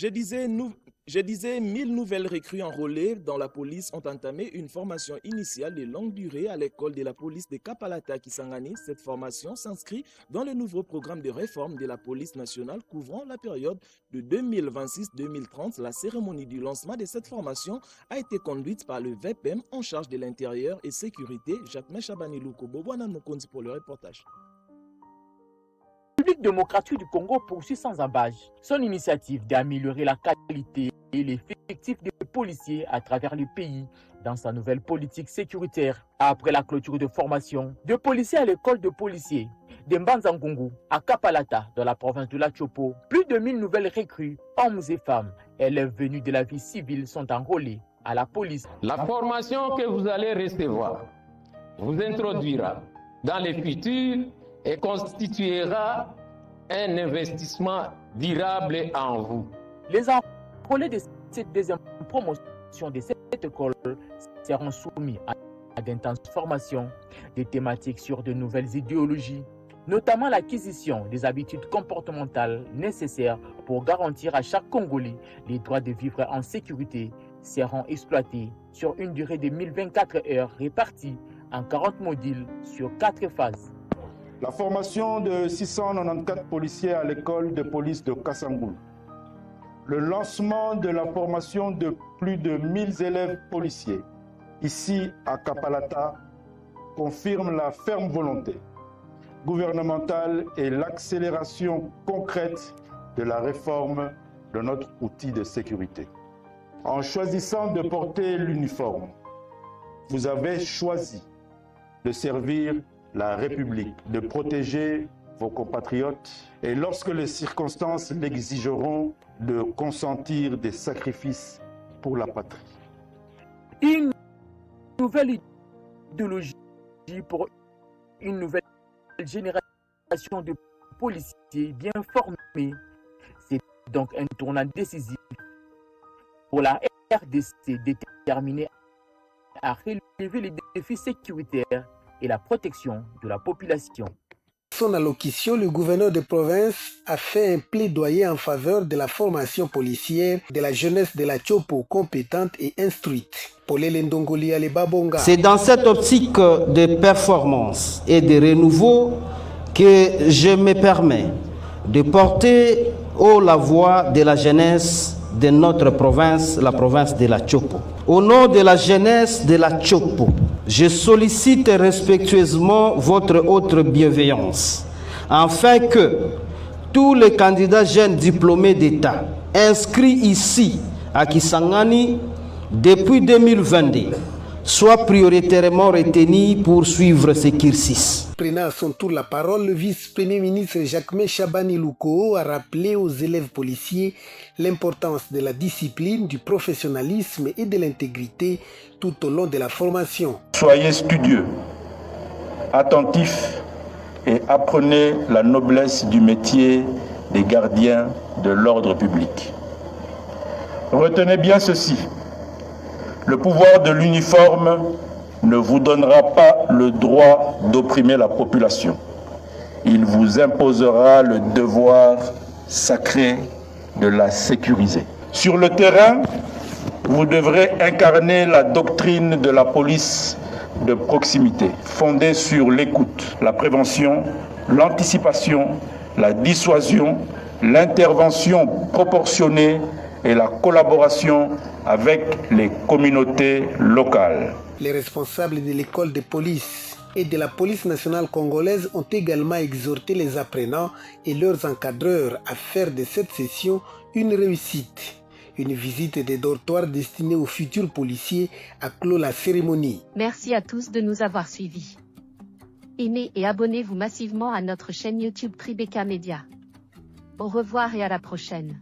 Je disais 1000 nouvelles recrues enrôlées dans la police ont entamé une formation initiale de longue durée à l'école de la police de Kapalata Kisangani. Cette formation s'inscrit dans le nouveau programme de réforme de la police nationale couvrant la période de 2026-2030. La cérémonie du lancement de cette formation a été conduite par le VPM en charge de l'intérieur et sécurité, Jacques Chabani Louko. Bobwana Mokonzi pour le reportage. La République démocratique du Congo poursuit sans embâche son initiative d'améliorer la qualité et l'effectif des policiers à travers le pays dans sa nouvelle politique sécuritaire. Après la clôture de formation de policiers à l'école de policiers de Mbanzangungu à Kapalata dans la province de la Chopo, plus de 1000 nouvelles recrues, hommes et femmes, élèves venus de la vie civile sont enrôlés à la police. La formation que vous allez recevoir vous introduira dans le futur et constituera un investissement durable en vous. Les enrôlés de cette deuxième promotion de cette école seront soumis à d'intenses formations, des thématiques sur de nouvelles idéologies, notamment l'acquisition des habitudes comportementales nécessaires pour garantir à chaque Congolais les droits de vivre en sécurité, seront exploités sur une durée de 1024 heures réparties en 40 modules sur 4 phases. La formation de 694 policiers à l'école de police de Kasangulu. Le lancement de la formation de plus de 1000 élèves policiers ici à Kapalata confirme la ferme volonté gouvernementale et l'accélération concrète de la réforme de notre outil de sécurité. En choisissant de porter l'uniforme, vous avez choisi de servir la République, de protéger vos compatriotes et lorsque les circonstances l'exigeront, de consentir des sacrifices pour la patrie. Une nouvelle idéologie pour une nouvelle génération de policiers bien formés. C'est donc un tournant décisif pour la RDC déterminée à relever les défis sécuritaires et la protection de la population. Son allocution, le gouverneur de province a fait un plaidoyer en faveur de la formation policière de la jeunesse de la Chopo compétente et instruite. C'est dans cette optique de performance et de renouveau que je me permets de porter haut la voix de la jeunesse de notre province, la province de la Chopo. Au nom de la jeunesse de la Chopo, je sollicite respectueusement votre haute bienveillance, afin que tous les candidats jeunes diplômés d'État inscrits ici à Kisangani depuis 2022 soient prioritairement retenus pour suivre ce cursus. Prenant à son tour la parole, le vice-premier ministre Jacques Chabani Louko a rappelé aux élèves policiers l'importance de la discipline, du professionnalisme et de l'intégrité tout au long de la formation. Soyez studieux, attentifs et apprenez la noblesse du métier des gardiens de l'ordre public. Retenez bien ceci. Le pouvoir de l'uniforme ne vous donnera pas le droit d'opprimer la population. Il vous imposera le devoir sacré de la sécuriser. Sur le terrain, vous devrez incarner la doctrine de la police de proximité, fondée sur l'écoute, la prévention, l'anticipation, la dissuasion, l'intervention proportionnée et la collaboration avec les communautés locales. Les responsables de l'école de police et de la police nationale congolaise ont également exhorté les apprenants et leurs encadreurs à faire de cette session une réussite. Une visite des dortoirs destinés aux futurs policiers a clos la cérémonie. Merci à tous de nous avoir suivis. Aimez et abonnez-vous massivement à notre chaîne YouTube Tribeca Media. Au revoir et à la prochaine.